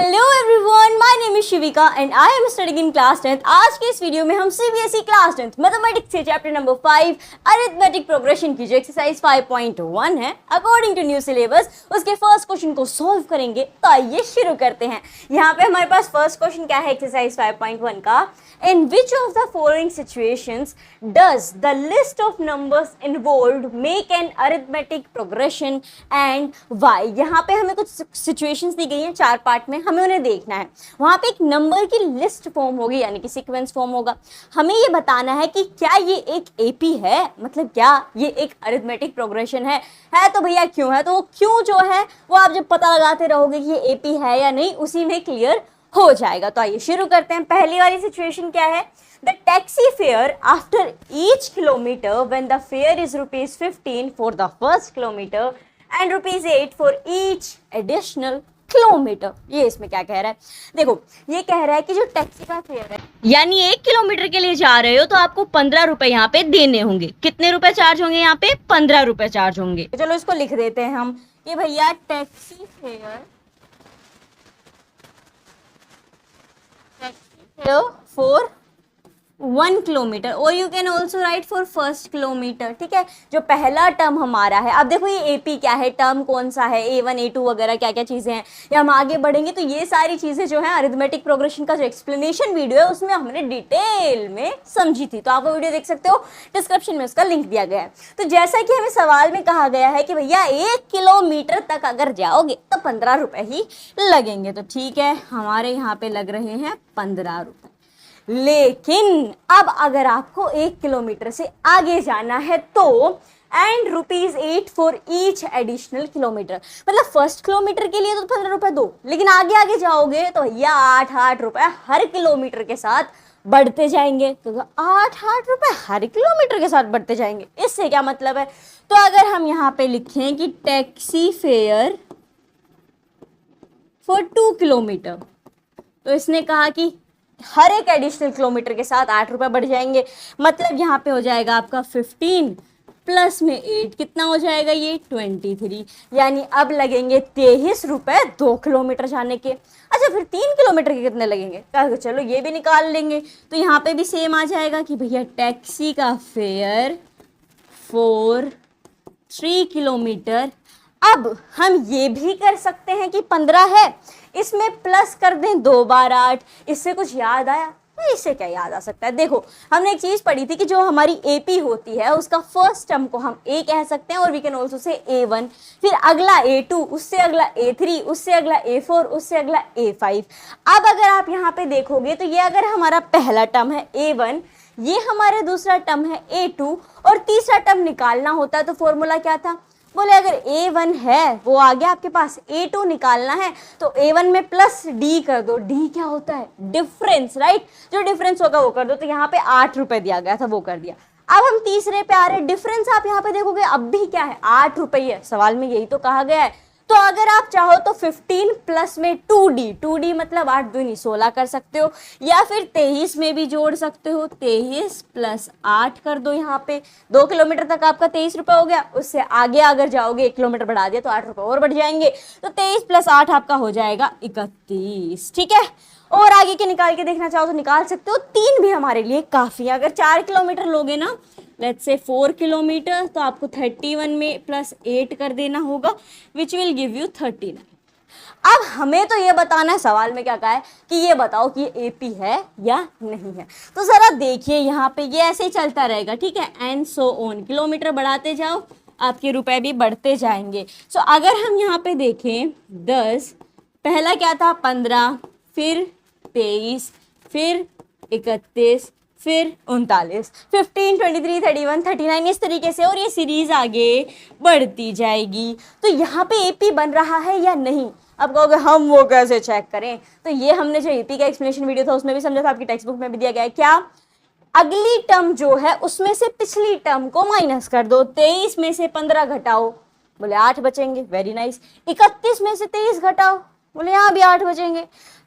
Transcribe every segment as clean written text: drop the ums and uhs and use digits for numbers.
Hello everyone, my name is Shivika and I am studying in class 10th। आज के इस video में हम सीबीएसई क्लास 10th मैथमेटिक्स से चैप्टर नंबर 5 अरिथमेटिक प्रोग्रेशन की जो एक्सरसाइज 5.1 है अकॉर्डिंग टू न्यू सिलेबस, उसके फर्स्ट क्वेश्चन को सॉल्व करेंगे। तो आइए शुरू करते हैं। यहाँ पे हमारे पास फर्स्ट क्वेश्चन क्या है एक्सरसाइज 5.1 का, in which of the following situations does the list of numbers involved make an arithmetic progression and why. यहाँ पे हमें कुछ सिचुएशंस दी गई हैं 4 पार्ट में, हमें उन्हें देखना है। वहां पे एक नंबर की लिस्ट फॉर्म होगी यानी कि सीक्वेंस फॉर्म होगा। हमें ये बताना है कि क्या ये एक एपी है, मतलब क्या ये एक अरिथमेटिक प्रोग्रेशन है तो भैया क्यों है, तो वो क्यों जो है वो आप जब पता लगाते रहोगे कि ये एपी है या नहीं उसी में क्लियर हो जाएगा। तो आइए शुरू करते हैं। पहली वाली सिचुएशन क्या है, the taxi fare after each kilometre when the fair is ₹15 for the first kilometre and ₹8 for each additional kilometre. ये इसमें क्या कह रहा है, देखो ये कह रहा है कि जो टैक्सी का फेयर है यानी 1 किलोमीटर के लिए जा रहे हो तो आपको 15 रुपए यहाँ पे देने होंगे। कितने रुपए चार्ज होंगे यहाँ पे, 15 रुपए चार्ज होंगे। चलो इसको लिख देते हैं हम कि भैया टैक्सी फेयर फॉर 1 किलोमीटर और you can also right for first kilometre. ठीक है, जो पहला टर्म हमारा है, अब देखो ये एपी क्या है, टर्म कौन सा है, A1 A2 वगैरह क्या क्या चीज़ें हैं, या हम आगे बढ़ेंगे तो ये सारी चीज़ें जो है अरिथमेटिक प्रोग्रेशन का जो एक्सप्लेनेशन वीडियो है उसमें हमने डिटेल में समझी थी। तो आप वो वीडियो देख सकते हो, डिस्क्रिप्शन में उसका लिंक दिया गया है। तो जैसा कि हमें सवाल में कहा गया है कि भैया 1 किलोमीटर तक अगर जाओगे तो 15 रुपये ही लगेंगे। तो ठीक है, हमारे यहाँ पे लग रहे हैं 15 रुपये। लेकिन अब अगर आपको 1 किलोमीटर से आगे जाना है तो and ₹8 for each additional kilometre, मतलब फर्स्ट किलोमीटर के लिए तो 15 रुपए दो, लेकिन आगे आगे जाओगे तो भैया 8 रुपए हर किलोमीटर के साथ बढ़ते जाएंगे। तो 8 रुपए हर किलोमीटर के साथ बढ़ते जाएंगे। इससे क्या मतलब है, तो अगर हम यहाँ पे लिखें कि टैक्सी फेयर फॉर 2 किलोमीटर, तो इसने कहा कि हर एक एडिशनल किलोमीटर के साथ 8 रुपए बढ़ जाएंगे। मतलब यहाँ पे हो जाएगा आपका 15 प्लस में 8 कितना हो जाएगा, ये 23, यानी अब लगेंगे 23 रुपए 2 किलोमीटर जाने के। अच्छा फिर 3 किलोमीटर के कितने लगेंगे, चलो ये भी निकाल लेंगे। तो यहाँ पे भी सेम आ जाएगा कि भैया टैक्सी का फेयर फॉर 3 किलोमीटर। अब हम ये भी कर सकते हैं कि 15 है, इसमें प्लस कर दें 2 बार 8। इससे कुछ याद आया, तो इससे क्या याद आ सकता है, देखो हमने एक चीज पढ़ी थी कि जो हमारी एपी होती है उसका फर्स्ट टर्म को हम ए कह सकते हैं और we can also say A1, फिर अगला A2, उससे अगला A3, उससे अगला A4, उससे अगला A5। अब अगर आप यहाँ पे देखोगे तो ये अगर हमारा पहला टर्म है A1, ये हमारे दूसरा टर्म है A2 और तीसरा टर्म निकालना होता है तो फॉर्मूला क्या था, बोले अगर A1 है वो आ गया आपके पास, A2 निकालना है तो A1 में प्लस D कर दो। D क्या होता है, डिफरेंस, राइट, जो डिफरेंस होगा वो कर दो। तो यहाँ पे 8 रुपए दिया गया था वो कर दिया। अब हम तीसरे पे आ रहे हैं, डिफरेंस आप यहाँ पे देखोगे अब भी क्या है, 8 रुपए है, सवाल में यही तो कहा गया है। तो अगर आप चाहो तो 15 प्लस में 2D मतलब 8 दूनी 16 कर सकते हो, या फिर 23 में भी जोड़ सकते हो, 23 प्लस 8 कर दो। यहाँ पे 2 किलोमीटर तक आपका 23 रुपए हो गया, उससे आगे अगर जाओगे 1 किलोमीटर बढ़ा दिया तो 8 रुपए और बढ़ जाएंगे। तो 23 प्लस 8 आपका हो जाएगा 31। ठीक है, और आगे के निकाल के देखना चाहो तो निकाल सकते हो। 3 भी हमारे लिए काफी है। अगर 4 किलोमीटर लोगे ना, लेट्स से 4 किलोमीटर, तो आपको 31 में प्लस 8 कर देना होगा विच विल गिव यू 39। अब हमें तो ये बताना है, सवाल में क्या कहा है कि ये बताओ कि ये एपी है या नहीं है। तो जरा देखिए यहाँ पे ये ऐसे ही चलता रहेगा, ठीक है, एंड सो ऑन, किलोमीटर बढ़ाते जाओ आपके रुपए भी बढ़ते जाएंगे। सो अगर हम यहाँ पे देखें 10, पहला क्या था 15, फिर 23, फिर 31, फिर 39, 15, 23, 31, 39 इस तरीके से, और ये सीरीज आगे बढ़ती जाएगी। तो यहाँ पे एपी बन रहा है या नहीं, अब कहोगे हम वो कैसे चेक करें, तो ये हमने जो एपी का एक्सप्लेनेशन वीडियो था उसमें भी समझा था, आपकी टेक्स्ट बुक में भी दिया गया है। क्या, अगली टर्म जो है उसमें से पिछली टर्म को माइनस कर दो, 23 में से 15 घटाओ, बोले 8 बचेंगे, वेरी नाइस। 31 में से 23 घटाओ, बोले यहाँ भी 8 बचेंगे।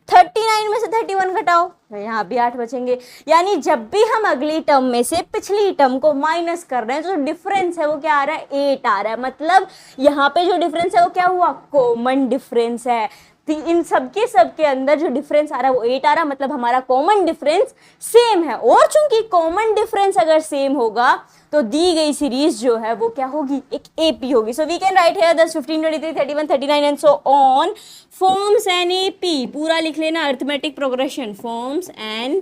39 में से 31 घटाओ, यहाँ भी 8 बचेंगे। यानी जब भी हम अगली टर्म में से पिछली टर्म को माइनस कर रहे हैं तो जो डिफरेंस है वो क्या आ रहा है, 8 आ रहा है। मतलब यहाँ पे जो डिफरेंस है वो क्या हुआ, कॉमन डिफरेंस है। इन सबके अंदर जो डिफरेंस आ रहा है वो 8 आ रहा है, मतलब हमारा कॉमन डिफरेंस सेम है। और चूंकि कॉमन डिफरेंस अगर सेम होगा तो दी गई सीरीज जो है वो क्या होगी, एक एपी होगी। So we can write here 10, 15, 23, 31, 39 and so on forms an AP. पूरा लिख लेना, arithmetic progression forms an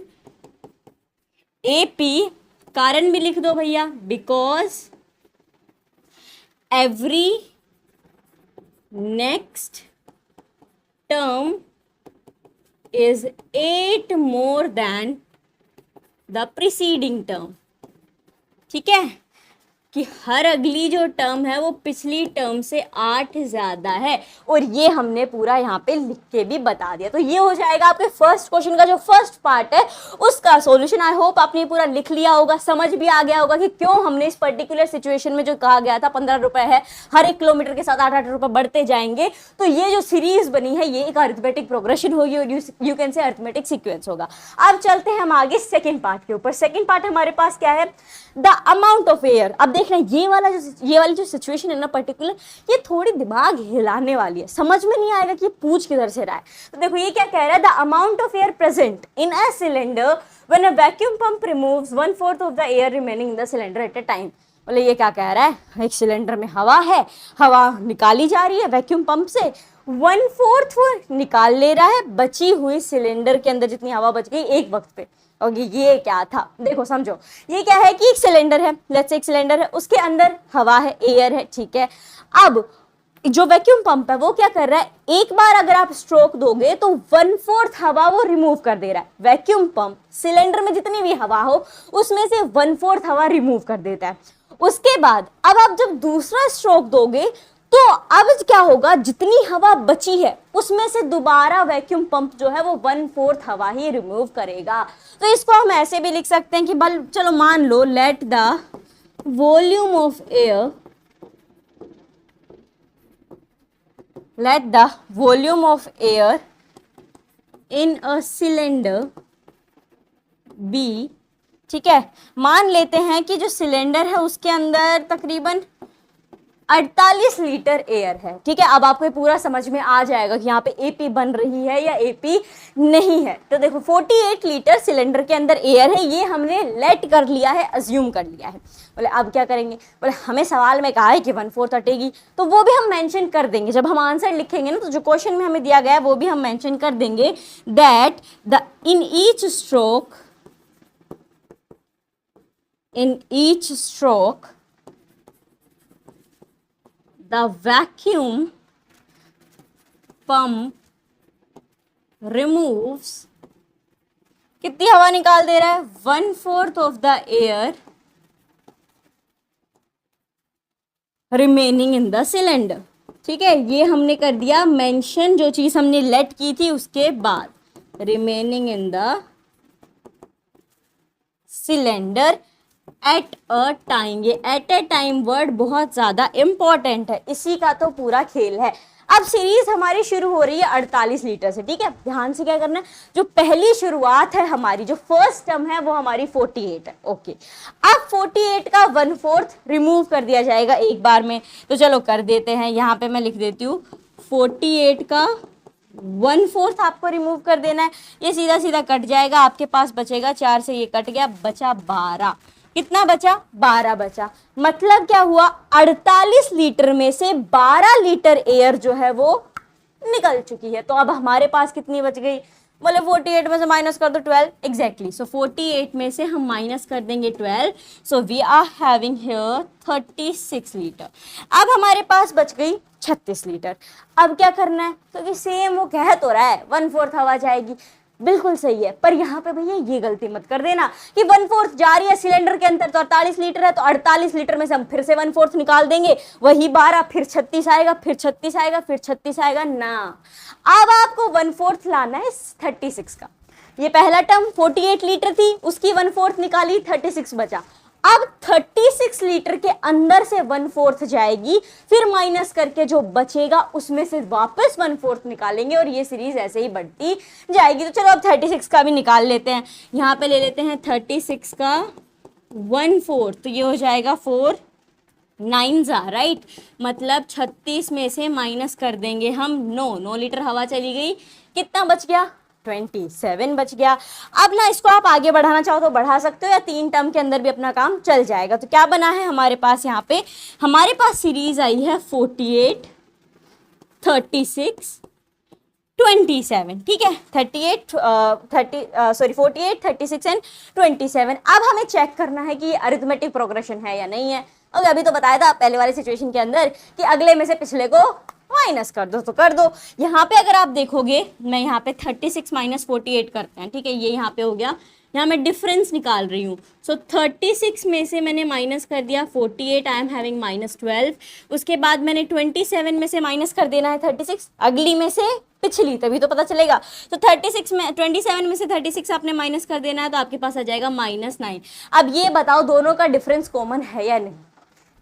AP. कारण भी लिख दो भैया, because every next term is 8 more than the preceding term। ठीक है, कि हर अगली जो टर्म है वो पिछली टर्म से 8 ज्यादा है, और ये हमने पूरा यहाँ पे लिख के भी बता दिया। तो ये हो जाएगा आपके फर्स्ट क्वेश्चन का जो फर्स्ट पार्ट है उसका सॉल्यूशन। आई होप आपने पूरा लिख लिया होगा, समझ भी आ गया होगा कि क्यों हमने इस पर्टिकुलर सिचुएशन में जो कहा गया था 15 रुपए है, हर एक किलोमीटर के साथ 8-8 रुपए बढ़ते जाएंगे। तो ये जो सीरीज बनी है ये एक अरिथमेटिक प्रोग्रेशन होगी और you can say arithmetic sequence होगा। अब चलते हैं हम आगे सेकेंड पार्ट के ऊपर। सेकेंड पार्ट हमारे पास क्या है, द अमाउंट ऑफ एयर। अब देखना ये वाली जो सिचुएशन है ना पर्टिकुलर, ये थोड़ी दिमाग हिलाने वाली है, समझ में नहीं आएगा कि ये पूछ किधर से रहा है। तो देखो ये क्या कह रहा है, the amount of air present in a cylinder when a vacuum pump removes 1/4 of the air remaining in the cylinder at a time. बोले ये क्या कह रहा है, एक सिलेंडर में हवा है, हवा निकाली जा रही है वैक्यूम पंप से, 1/4 वो निकाल ले रहा है, बची हुई सिलेंडर के अंदर जितनी हवा बच गई एक वक्त पे। और ये क्या था, देखो समझो, ये क्या है कि एक सिलेंडर है, लेट्स से एक सिलेंडर है, उसके अंदर हवा है, एयर है, ठीक है। अब जो वैक्यूम पंप है वो क्या कर रहा है, एक बार अगर आप स्ट्रोक दोगे तो 1/4 हवा वो रिमूव कर दे रहा है। वैक्यूम पंप सिलेंडर में जितनी भी हवा हो उसमें से 1/4 हवा रिमूव कर देता है। उसके बाद अब आप जब दूसरा स्ट्रोक दोगे तो अब क्या होगा, जितनी हवा बची है उसमें से दोबारा वैक्यूम पंप जो है वो 1/4 हवा ही रिमूव करेगा। तो इसको हम ऐसे भी लिख सकते हैं कि चलो मान लो let the volume of air, let the volume of air in a cylinder be, ठीक है, मान लेते हैं कि जो सिलेंडर है उसके अंदर तकरीबन 48 लीटर एयर है, ठीक है। अब आपको पूरा समझ में आ जाएगा कि यहाँ पे एपी बन रही है या एपी नहीं है। तो देखो 48 लीटर सिलेंडर के अंदर एयर है, ये हमने लेट कर लिया है, अज्यूम कर लिया है। बोले अब क्या करेंगे, बोले हमें सवाल में कहा है कि 1/4 हटेगी, तो वो भी हम मेंशन कर देंगे जब हम आंसर लिखेंगे ना, तो जो क्वेश्चन में हमें दिया गया है वो भी हम मेंशन कर देंगे that the in each stroke the vacuum pump removes, कितनी हवा निकाल दे रहा है, 1/4 of the air remaining in the cylinder, ठीक है। ये हमने कर दिया मेंशन, जो चीज हमने लेट की थी उसके बाद, remaining in the cylinder at a time. ये एट अ टाइम वर्ड बहुत ज्यादा इंपॉर्टेंट है, इसी का तो पूरा खेल है। अब सीरीज हमारी शुरू हो रही है 48 लीटर से, ठीक है। ध्यान से क्या करना है, जो पहली शुरुआत है हमारी, जो फर्स्ट टर्म है वो हमारी 48 है, ओके। अब 48 का 1/4 रिमूव कर दिया जाएगा एक बार में, तो चलो कर देते हैं। यहाँ पे मैं लिख देती हूँ 48 का 1/4 आपको रिमूव कर देना है। ये सीधा सीधा कट जाएगा, आपके पास बचेगा 4 से ये कट गया, बचा 12। कितना बचा, 12 बचा। मतलब क्या हुआ, 48 लीटर में से 12 लीटर एयर जो है वो निकल चुकी है। तो अब हमारे पास कितनी बच गई, बोले 48 में से माइनस कर दो 12, एग्जैक्टली। सो 48 में से हम माइनस कर देंगे 12, so we are having here 36 litre. अब हमारे पास बच गई 36 लीटर। अब क्या करना है, क्योंकि सेम वो कह तो रहा है 1/4 हवा जाएगी, बिल्कुल सही है, पर यहाँ पे भैया ये गलती मत कर देना कि 1/4 जा रही है सिलेंडर के अंदर, तो 48 लीटर है, तो 48 लीटर में से हम फिर से 1/4 निकाल देंगे, वही 12, फिर 36 आएगा, फिर 36 आएगा, फिर 36 आएगा ना। अब आपको 1/4 लाना है 36 का। ये पहला टर्म 48 लीटर थी, उसकी 1/4 निकाली, 36 बचा। अब 36 लीटर के अंदर से 1/4 जाएगी, फिर माइनस करके जो बचेगा उसमें से वापस 1/4 निकालेंगे, और ये सीरीज ऐसे ही बढ़ती जाएगी। तो चलो अब 36 का भी निकाल लेते हैं। यहाँ पे ले लेते हैं 36 का 1/4, तो ये हो जाएगा 4 9 जा राइट, मतलब 36 में से माइनस कर देंगे हम 9 लीटर हवा चली गई, कितना बच गया 27 बच गया। अब ना इसको आप आगे बढ़ाना चाहो तो बढ़ा सकते हो या 3 टर्म के अंदर भी अपना काम चल जाएगा। तो क्या बना है हमारे पास, यहाँ पे हमारे पास सीरीज आई है 48 36 27, ठीक है 48 36 एंड 27। अब हमें चेक करना है कि ये अरिथमेटिक प्रोग्रेशन है या नहीं है। ओके, अभी तो बताया था पहले वाले सिचुएशन के अंदर कि अगले में से पिछले को माइनस कर दो तो कर दो। यहाँ पे अगर आप देखोगे, मैं यहाँ पे 36 माइनस 48 करते हैं, ठीक है, ये यहाँ पे हो गया, यहाँ मैं डिफरेंस निकाल रही हूँ। सो 36 में से मैंने माइनस कर दिया 48, आई एम हैविंग -12। उसके बाद मैंने 27 में से माइनस कर देना है 36, अगली में से पिछली, तभी तो पता चलेगा। तो 36 में 27 में से 36 आपने माइनस कर देना है, तो आपके पास आ जाएगा -9। अब ये बताओ दोनों का डिफरेंस कॉमन है या नहीं,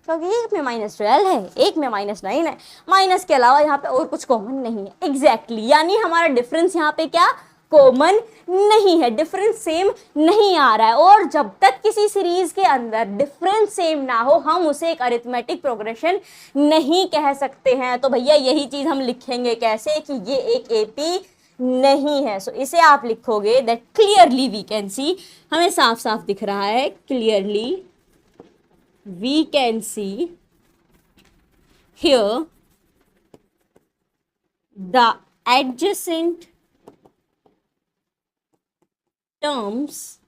क्योंकि एक में -12 है, एक में -9 है, माइनस के अलावा यहाँ पे और कुछ कॉमन नहीं है। एग्जैक्टली यानी हमारा डिफरेंस यहाँ पे क्या कॉमन नहीं है, डिफरेंस सेम नहीं आ रहा है। और जब तक किसी सीरीज के अंदर डिफरेंस सेम ना हो हम उसे एक अरिथमेटिक प्रोग्रेशन नहीं कह सकते हैं। तो भैया यही चीज हम लिखेंगे कैसे कि ये एक एपी नहीं है। सो इसे आप लिखोगे that clearly we can see, हमें साफ साफ दिख रहा है, clearly we can see here the adjacent terms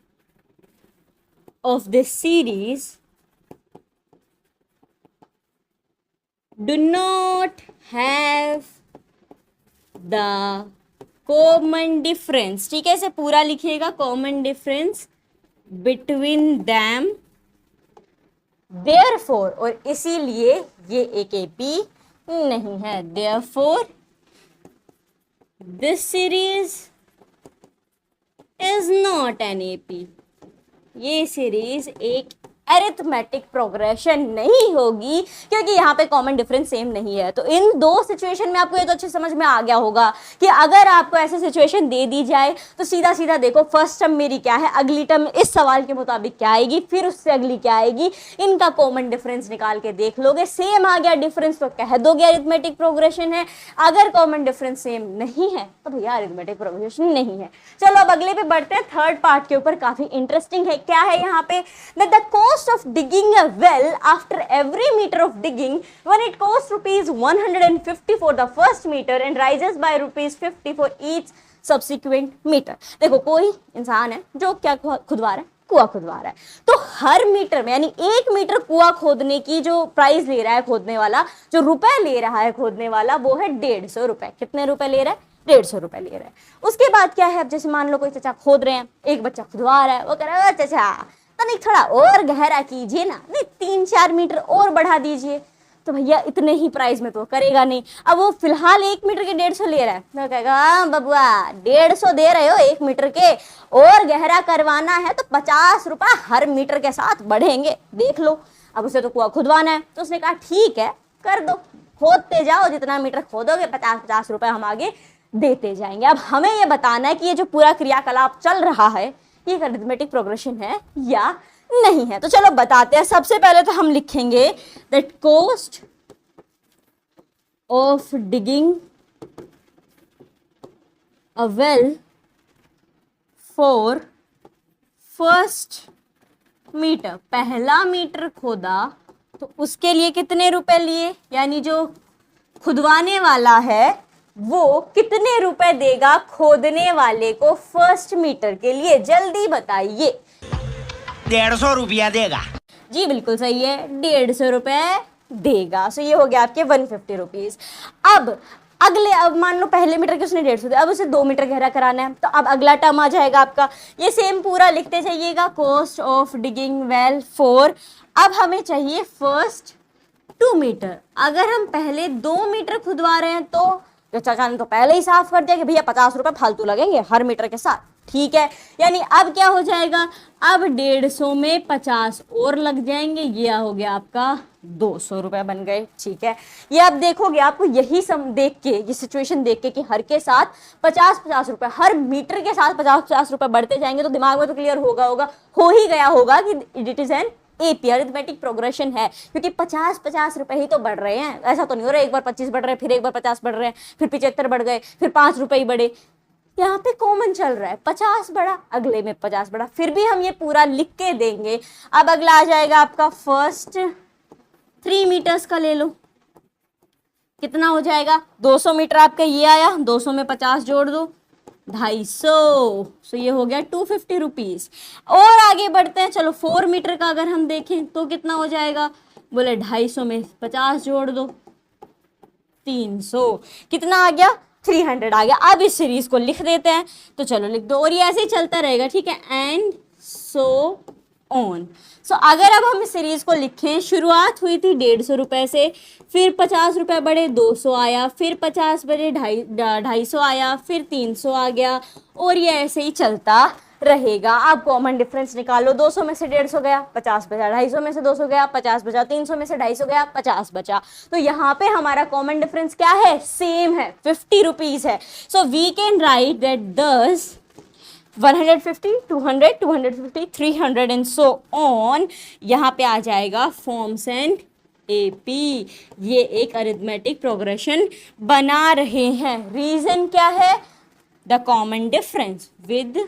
of this series do not have the common difference, ठीक है, इसे पूरा लिखिएगा, common difference between them, therefore, और इसीलिए ये एक एपी नहीं है। therefore this series is not an AP, ये सीरीज एक अरिथमेटिक प्रोग्रेशन नहीं होगी क्योंकि यहाँ पे कॉमन डिफरेंस सेम नहीं है। तो इन दो सिचुएशन में आपको ये तो अच्छे समझ में आ गया होगा कि अगर आपको ऐसे सिचुएशन दे दी जाए तो सीधा सीधा देखो फर्स्ट टर्म मेरी क्या है, अगली टर्म इस सवाल के मुताबिक क्या आएगी, फिर उससे अगली क्या आएगी, इनका कॉमन डिफरेंस निकाल के देख लोगे, सेम आ गया डिफरेंस तो कह दोगे अरिथमेटिक प्रोग्रेशन है। अगर कॉमन डिफरेंस सेम नहीं है तो भैया अरिथमेटिक प्रोग्रेशन नहीं है। चलो अब अगले पे बढ़ते हैं, थर्ड पार्ट के ऊपर, काफी इंटरेस्टिंग है। क्या है यहाँ पे, that the cost of digging a well after every meter of digging when it costs rupees 150 for the first meter and rises by rupees 50 for each subsequent meter। देखो कोई इंसान है जो क्या खुदवा रहा है, कुआं खुदवा रहा है, तो हर मीटर में यानी 1 मीटर कुआं खोदने की जो प्राइस ले रहा है खोदने वाला, जो रुपए ले रहा है खोदने वाला, वो है 150 रुपए। कितने रुपए ले रहा है, 150 रुपए ले रहा है। उसके बाद क्या है, अब जैसे मान लो कोई चाचा खोद रहे हैं, एक बच्चा खुदवा रहा है, वो कह रहा है चाचा नहीं थोड़ा और गहरा कीजिए ना, नहीं 3-4 मीटर और बढ़ा दीजिए, तो भैया इतने ही प्राइस में तो करेगा नहीं। अब वो फिलहाल 1 मीटर के 150 ले रहा है, तो कहेगा बबुआ 150 दे रहे हो 1 मीटर के, और गहरा करवाना है तो 50 रुपए हर मीटर के साथ बढ़ेंगे, देख लो। अब उसे तो कुआं खुदवाना है, तो उसने कहा ठीक है कर दो, खोदते जाओ, जितना मीटर खोदोगे 50-50 रुपए हम आगे देते जाएंगे। अब हमें ये बताना है कि ये जो पूरा क्रियाकलाप चल रहा है ये अरिथमेटिक प्रोग्रेशन है या नहीं है। तो चलो बताते हैं। सबसे पहले तो हम लिखेंगे that cost of digging a well for first metre, पहला मीटर खोदा तो उसके लिए कितने रुपए लिए, यानी जो खुदवाने वाला है वो कितने रुपए देगा खोदने वाले को फर्स्ट मीटर के लिए, जल्दी बताइए। 150 रुपया देगा। जी बिल्कुल सही है, 150 रुपए देगा। सो ये हो गया आपके 150 रुपीज। अब अगले, अब मान लो पहले मीटर के उसने 150 दिया, अब उसे 2 मीटर गहरा कराना है, तो अब अगला टर्म आ जाएगा आपका, ये सेम पूरा लिखते जाइएगा, cost of digging well for, अब हमें चाहिए फर्स्ट 2 मीटर। अगर हम पहले 2 मीटर खुदवा रहे हैं तो चाचा ने तो पहले ही साफ कर दिया कि भैया 50 रुपए फालतू लगेंगे हर मीटर के साथ, ठीक है। यानी अब क्या हो जाएगा, अब 150 में 50 और लग जाएंगे, ये हो गया आपका 200 रुपए बन गए, ठीक है। ये आप देखोगे, आपको यही सम देख के, ये सिचुएशन देख के कि हर के साथ 50-50 रुपए, हर मीटर के साथ 50-50 रुपए बढ़ते जाएंगे, तो दिमाग में तो क्लियर हो ही गया होगा कि it is an AP arithmetic progression है, क्योंकि 50-50 रुपए ही तो बढ़ रहे हैं, ऐसा तो नहीं हो रहा एक बार 25 बढ़ रहे हैं, फिर एक बार 50 बढ़ रहे हैं, फिर 75 बढ़ गए, फिर 5 रुपए ही बढ़े। यहाँ पे कॉमन चल रहा है, 50 बढ़ा, अगले में 50 बढ़ा, फिर भी हम ये पूरा लिख के देंगे। अब अगला आ जाएगा आपका फर्स्ट 3 मीटर्स का, ले लो कितना हो जाएगा, 200 मीटर आपका ये आया, 200 में 50 जोड़ दो, 250, सो ये हो गया 250 रुपीज। और आगे बढ़ते हैं, चलो 4 मीटर का अगर हम देखें तो कितना हो जाएगा, बोले 250 में 50 जोड़ दो, 300, कितना आ गया, 300 आ गया। अब इस सीरीज को लिख देते हैं, तो चलो लिख दो, और ये ऐसे ही चलता रहेगा, ठीक है, एंड सो ऑन। सो अगर अब हम इस सीरीज को लिखें, शुरुआत हुई थी 150 रुपए से, फिर 50 रुपए बढ़े 200 आया, फिर 50 बढ़े 250 आया, फिर 300 आ गया, और ये ऐसे ही चलता रहेगा। आप कॉमन डिफरेंस निकालो, 200 में से 150 गया, 50 बचा, 250 में से 200 गया, 50 बचा, 300 में से 250 गया, 50 बचा। तो यहाँ पे हमारा कॉमन डिफरेंस क्या है, सेम है, 50 रुपीज है। So we can write that this 150, 200, 250, 300 and so on. यहाँ पे आ जाएगा फॉर्म्स एंड एपी, ये एक अरिथमेटिक प्रोग्रेशन बना रहे हैं। रीजन क्या है, the common difference with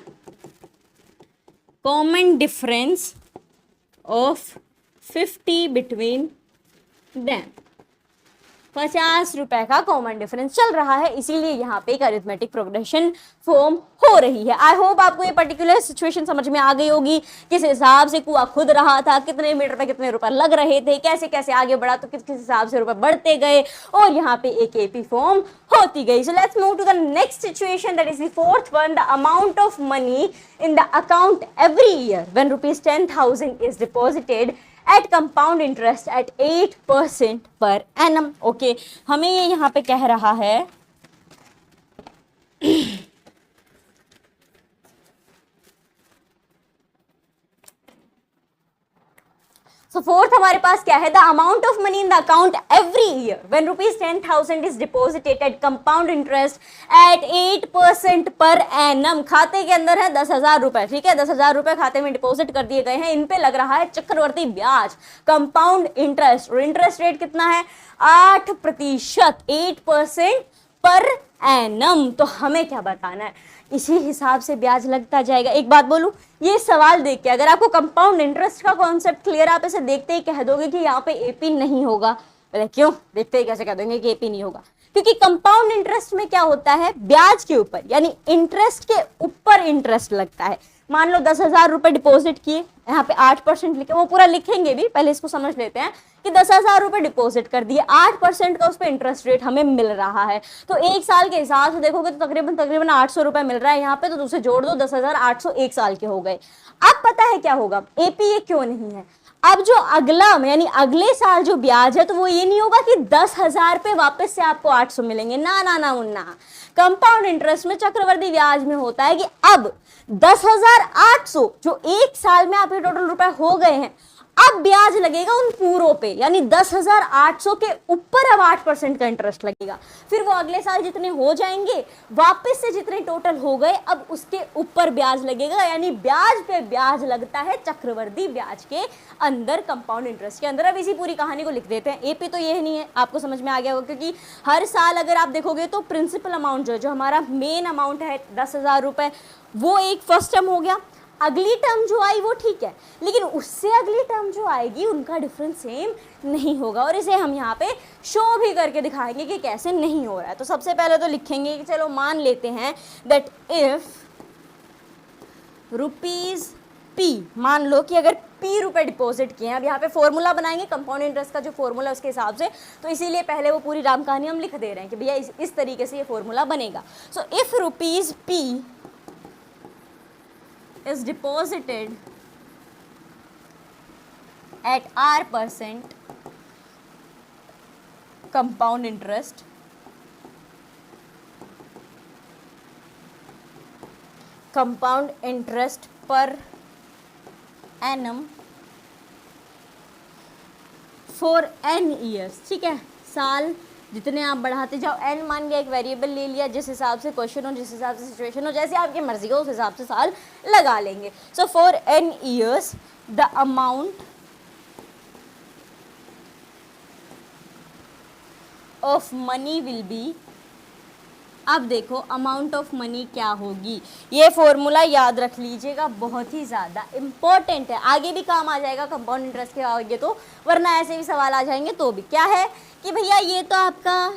common difference of 50 between them, 50 रुपए का कॉमन डिफरेंस चल रहा है, इसीलिए यहाँ पे एक अरिथमेटिक प्रोग्रेशन फॉर्म हो रही है। आई होप आपको ये पर्टिकुलर सिचुएशन समझ में आ गई होगी, किस हिसाब से कुआं खुद रहा था, कितने मीटर पे कितने रुपए लग रहे थे, कैसे कैसे आगे बढ़ा तो किस किस हिसाब से रुपए बढ़ते गए, और यहाँ पे एक एपी फॉर्म होती गई। So let's move to the next situation, that is the fourth one, the amount of money in the account every year when ₹10,000 is deposited at compound interest at 8% per annum। Okay, हमें ये यहाँ पे कह रहा है सो fourth हमारे पास क्या है, the amount of money in the account every year when ₹10,000 is deposited at compound interest at 8% per annum. खाते के अंदर है 10,000 रुपए, ठीक है, 10,000 रुपए खाते में डिपॉजिट कर दिए गए हैं, इन पे लग रहा है चक्रवर्ती ब्याज, कंपाउंड इंटरेस्ट, और इंटरेस्ट रेट कितना है, 8%, 8% पर एनम। तो हमें क्या बताना है, इसी हिसाब से ब्याज लगता जाएगा। एक बात बोलूं, ये सवाल देख के अगर आपको कंपाउंड इंटरेस्ट का कॉन्सेप्ट क्लियर, आप इसे देखते ही कह दोगे कि यहाँ पे एपी नहीं होगा। बोले क्यों, देखते ही कैसे कह देंगे कि एपी नहीं होगा, क्योंकि कंपाउंड इंटरेस्ट में क्या होता है, ब्याज के ऊपर यानी इंटरेस्ट के ऊपर इंटरेस्ट लगता है। मान लो 10,000 रुपए डिपॉजिट किए, यहाँ पे 8% लिखे, वो पूरा लिखेंगे भी, पहले इसको समझ लेते हैं कि 10,000 रुपए डिपॉजिट कर दिए, 8% का उस पर इंटरेस्ट रेट हमें मिल रहा है। तो एक साल के हिसाब से देखोगे तो तकरीबन 800 रुपए मिल रहा है यहाँ पे, तो दूसरे जोड़ दो, 10,800 एक साल के हो गए। अब पता है क्या होगा, एपी ये क्यों नहीं है, अब जो अगला यानी अगले साल जो ब्याज है, तो वो ये नहीं होगा कि 10,000 पे वापस से आपको 800 मिलेंगे, ना ना ना मुन्ना। कंपाउंड इंटरेस्ट में, चक्रवर्ती ब्याज में होता है कि अब 10,800 जो एक साल में आपके टोटल रुपए हो गए हैं, अब ब्याज लगेगा उन पूरों पे, यानी 10,800 के ऊपर अब 8% का इंटरेस्ट लगेगा। फिर वो अगले साल जितने हो जाएंगे, वापस से जितने टोटल हो गए, अब उसके ऊपर ब्याज लगेगा, यानी ब्याज पे ब्याज लगता है चक्रवर्ती ब्याज के अंदर, कंपाउंड इंटरेस्ट के अंदर। अब इसी पूरी कहानी को लिख देते हैं। एपी तो ये नहीं है, आपको समझ में आ गया होगा, क्योंकि हर साल अगर आप देखोगे तो प्रिंसिपल अमाउंट जो हमारा मेन अमाउंट है 10,000 रुपए, वो एक फर्स्ट टर्म हो गया। अगली टर्म जो आई वो ठीक है, लेकिन उससे अगली टर्म जो आएगी उनका डिफरेंस सेम नहीं होगा, और इसे हम यहाँ पे शो भी करके दिखाएंगे कि कैसे नहीं हो रहा है। तो सबसे पहले तो लिखेंगे कि चलो मान लेते हैं दैट इफ ₹P, मान लो कि अगर P रुपए डिपॉजिट किए हैं, अब यहाँ पे फॉर्मूला बनाएंगे कंपाउंड इंटरेस्ट का, जो फॉर्मूला उसके हिसाब से, तो इसीलिए पहले वो पूरी राम कहानी हम लिख दे रहे हैं कि भैया इस तरीके से ये फॉर्मूला बनेगा। So if ₹P is deposited at R% compound interest, per annum for n years, ठीक है, साल जितने आप बढ़ाते जाओ, n मान गया, एक वेरिएबल ले लिया, जिस हिसाब से क्वेश्चन हो, जिस हिसाब से सिचुएशन हो, जैसे आपकी मर्जी हो उस हिसाब से साल लगा लेंगे। So for n years the amount of money will be, अब देखो अमाउंट ऑफ मनी क्या होगी, ये फॉर्मूला याद रख लीजिएगा, बहुत ही ज़्यादा इम्पोर्टेंट है, आगे भी काम आ जाएगा कंपाउंड इंटरेस्ट के आगे तो, वरना ऐसे भी सवाल आ जाएंगे तो भी। क्या है कि भैया ये तो आपका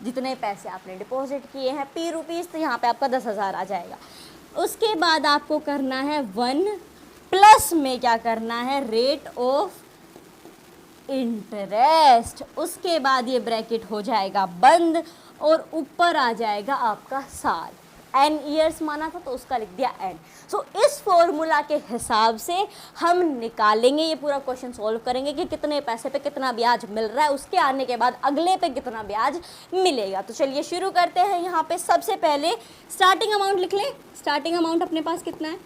जितने पैसे आपने डिपॉजिट किए हैं ₹P, तो यहाँ पे आपका 10,000 आ जाएगा। उसके बाद आपको करना है 1 प्लस में क्या करना है, रेट ऑफ इंटरेस्ट, उसके बाद ये ब्रैकेट हो जाएगा बंद और ऊपर आ जाएगा आपका साल, n ईयर्स माना था तो उसका लिख दिया n। सो इस फॉर्मूला के हिसाब से हम निकालेंगे, ये पूरा क्वेश्चन सॉल्व करेंगे कि कितने पैसे पे कितना ब्याज मिल रहा है, उसके आने के बाद अगले पे कितना ब्याज मिलेगा। तो चलिए शुरू करते हैं। यहाँ पे सबसे पहले स्टार्टिंग अमाउंट लिख लें। स्टार्टिंग अमाउंट अपने पास कितना है,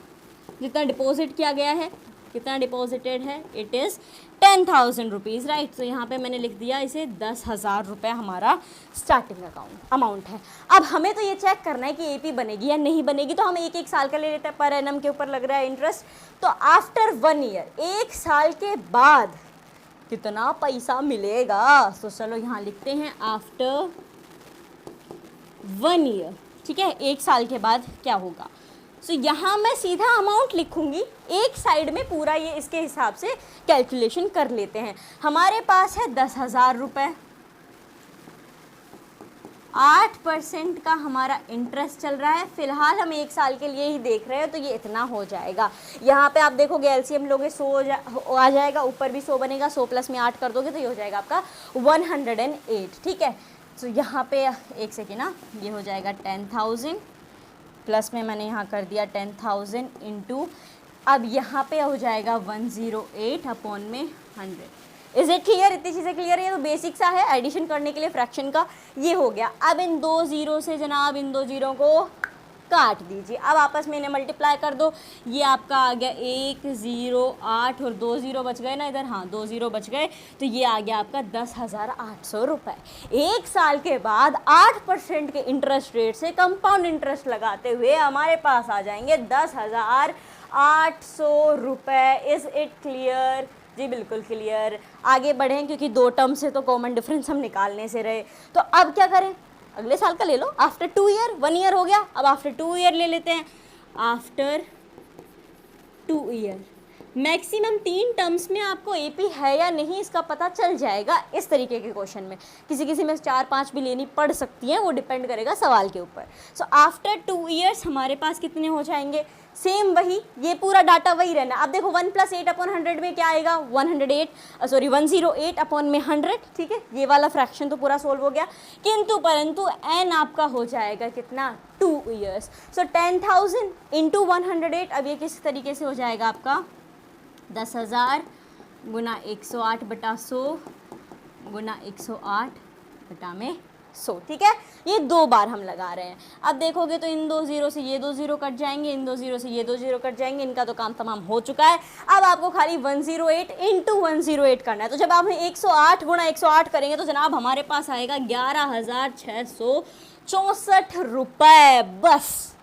जितना डिपॉजिट किया गया है, कितना डिपॉजिटेड है, इट इज़ 10,000 रुपीज़, राइट। तो यहाँ पे मैंने लिख दिया इसे 10,000 रुपये हमारा स्टार्टिंग अमाउंट है। अब हमें तो ये चेक करना है कि एपी बनेगी या नहीं बनेगी, तो हम एक साल का ले लेते हैं, पर एनम के ऊपर लग रहा है इंटरेस्ट। तो आफ्टर 1 ईयर, 1 साल के बाद कितना पैसा मिलेगा, तो चलो यहाँ लिखते हैं आफ्टर 1 ईयर, ठीक है, 1 साल के बाद क्या होगा। सो यहाँ मैं सीधा अमाउंट लिखूंगी, एक साइड में पूरा ये इसके हिसाब से कैलकुलेशन कर लेते हैं। हमारे पास है 10,000 रुपये, 8% का हमारा इंटरेस्ट चल रहा है, फिलहाल हम 1 साल के लिए ही देख रहे हैं, तो ये इतना हो जाएगा। यहाँ पे आप देखोगे एलसीएम लोगे 100 आ जाएगा, ऊपर भी 100 बनेगा, 100 प्लस में 8 कर दोगे तो ये हो जाएगा आपका 108, ठीक है। तो यहाँ पे एक सेकेंड ना, ये हो जाएगा 10,000 प्लस में मैंने यहाँ कर दिया 10,000 इंटू, अब यहाँ पे हो जाएगा 108 अपॉन में 100। Is it clear? इतनी चीज़ें क्लियर है, तो बेसिक सा है एडिशन करने के लिए फ्रैक्शन का, ये हो गया। अब इन 2 ज़ीरो से जनाब इन 2 ज़ीरो को काट दीजिए, अब आपस में इन्हें मल्टीप्लाई कर दो, ये आपका आ गया 108 और 2 ज़ीरो बच गए ना इधर, हाँ 2 ज़ीरो बच गए, तो ये आ गया आपका 10,800 रुपये। 1 साल के बाद 8% के इंटरेस्ट रेट से कंपाउंड इंटरेस्ट लगाते हुए हमारे पास आ जाएंगे 10,800 रुपये। Is it clear? जी बिल्कुल क्लियर। आगे बढ़ें क्योंकि 2 टर्म से तो कॉमन डिफरेंस हम निकालने से रहे, तो अब क्या करें, अगले साल का ले लो, आफ्टर 2 ईयर, 1 ईयर हो गया, अब आफ्टर 2 ईयर ले लेते हैं। आफ्टर 2 ईयर मैक्सिमम 3 टर्म्स में आपको एपी है या नहीं इसका पता चल जाएगा इस तरीके के क्वेश्चन में, किसी किसी में 4-5 भी लेनी पड़ सकती हैं, वो डिपेंड करेगा सवाल के ऊपर। सो आफ्टर 2 ईयर्स हमारे पास कितने हो जाएंगे, सेम वही, ये पूरा डाटा वही रहना। अब देखो 1 + 8 अपॉन 100 में क्या आएगा, 108 अपॉन में 100, ठीक है, ये वाला फ्रैक्शन तो पूरा सोल्व हो गया, किंतु परंतु n आपका हो जाएगा कितना, 2 ईयर्स। सो 10,000 इंटू 108, अब ये किस तरीके से हो जाएगा आपका 10,000 गुना 108 बटा 100 गुना 108 बटा में 100, ठीक है, ये 2 बार हम लगा रहे हैं। अब देखोगे तो इन 2 ज़ीरो से ये 2 ज़ीरो कट जाएंगे, इन 2 ज़ीरो से ये 2 ज़ीरो कट जाएंगे, इनका तो काम तमाम हो चुका है। अब आपको खाली 108 इंटू 108 करना है, तो जब आप 108 गुना 108 करेंगे तो जनाब हमारे पास आएगा 11,664 रुपये। बस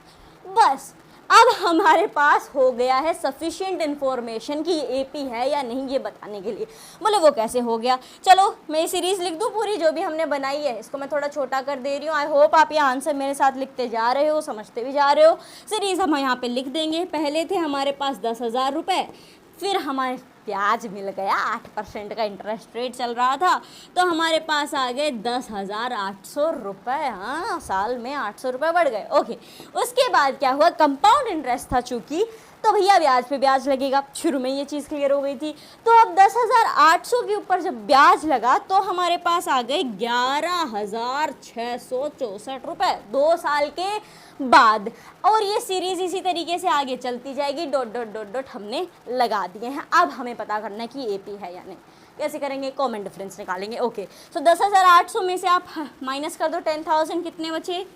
अब हमारे पास हो गया है सफिशिएंट इन्फॉर्मेशन कि ये एपी है या नहीं ये बताने के लिए। बोले वो कैसे हो गया, चलो मैं ये सीरीज़ लिख दूँ पूरी जो भी हमने बनाई है, इसको मैं थोड़ा छोटा कर दे रही हूँ। आई होप आप ये आंसर मेरे साथ लिखते जा रहे हो, समझते भी जा रहे हो। सीरीज़ हम यहाँ पे लिख देंगे। पहले थे हमारे पास 10,000 रुपये, फिर हमारे ब्याज मिल गया, 8% का इंटरेस्ट रेट चल रहा था, तो हमारे पास आ गए 10,800 रुपये। हाँ, साल में 800 रुपये बढ़ गए। ओके, उसके बाद क्या हुआ, कंपाउंड इंटरेस्ट था चूँकि, तो भैया ब्याज पे ब्याज लगेगा। शुरू में ये चीज़ क्लियर हो गई थी। तो अब 10,800 के ऊपर जब ब्याज लगा तो हमारे पास आ गए 11,664 रुपये 2 साल के बाद। और ये सीरीज़ इसी तरीके से आगे चलती जाएगी, डॉट डॉट डॉट डॉट हमने लगा दिए हैं। अब हमें पता करना है कि एपी है या नहीं। कैसे करेंगे, कॉमन डिफरेंस निकालेंगे। ओके, सो 10,800 में से आप माइनस कर दो 10,000, कितने बचे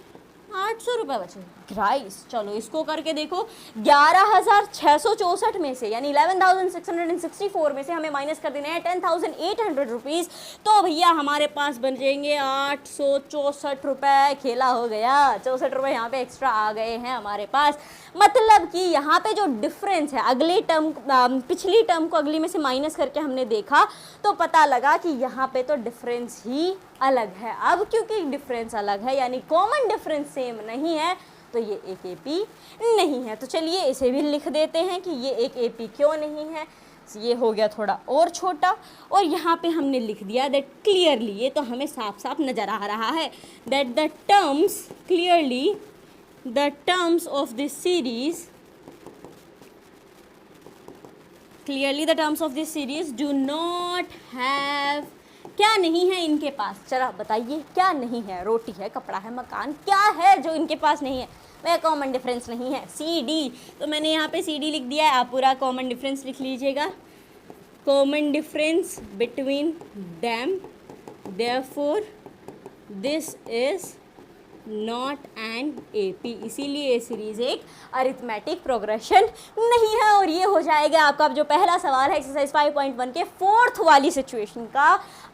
800 रुपये बचे गाइस। चलो इसको करके देखो, 11,664 में से यानी 11,664 में से हमें माइनस कर देना है 10,800 रुपीज़। तो भैया हमारे पास बन जाएंगे 864 रुपये। खेला हो गया, 64 रुपये यहाँ पे एक्स्ट्रा आ गए हैं हमारे पास। मतलब कि यहाँ पे जो डिफरेंस है अगले टर्म, पिछली टर्म को अगली में से माइनस करके हमने देखा तो पता लगा कि यहाँ पे तो डिफरेंस ही अलग है। अब क्योंकि डिफरेंस अलग है यानी कॉमन डिफरेंस सेम नहीं है तो ये एक एपी नहीं है। तो चलिए इसे भी लिख देते हैं कि ये एक एपी क्यों नहीं है। ये हो गया थोड़ा और छोटा, और यहाँ पे हमने लिख दिया दैट क्लियरली, ये तो हमें साफ साफ नज़र आ रहा है, that the terms clearly the terms of this series do not have, क्या नहीं है इनके पास, चला बताइए क्या नहीं है। रोटी है, कपड़ा है, मकान, क्या है जो इनके पास नहीं है। वह कॉमन डिफरेंस नहीं है, सी डी। तो मैंने यहाँ पे सी डी लिख दिया है, आप पूरा कॉमन डिफरेंस लिख लीजिएगा। Common difference between them, therefore this is not an AP, इसीलिए ये सीरीज एक अरिथमेटिक प्रोग्रेशन नहीं है। और ये हो जाएगा आपका जो पहला सवाल है एक्सरसाइज 5.1 के फोर्थ वाली सिचुएशन का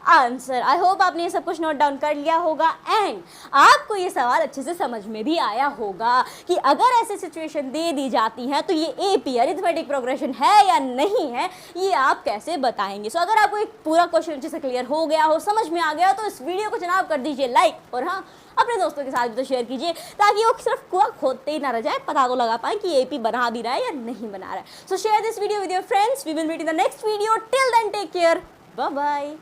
आंसर। आई होप आपने ये सब कुछ नोट डाउन कर लिया होगा एंड आपको ये सवाल अच्छे से समझ में भी आया होगा कि अगर ऐसी सिचुएशन दे दी जाती है तो ये एपी अरिथमेटिक प्रोग्रेशन है या नहीं है, ये आप कैसे बताएंगे। सो अगर आपको एक पूरा क्वेश्चन अच्छे से क्लियर हो गया हो, समझ में आ गया हो, तो इस वीडियो को जनाब कर दीजिए लाइक, और हाँ अपने दोस्तों के साथ भी तो शेयर कीजिए ताकि वो सिर्फ कुआं खोदते ही ना रह जाए, पता तो लगा पाए कि एपी बना भी रहा है या नहीं बना रहा है। So share this video with your friends, we will meet in the next video. Till then take care, bye bye.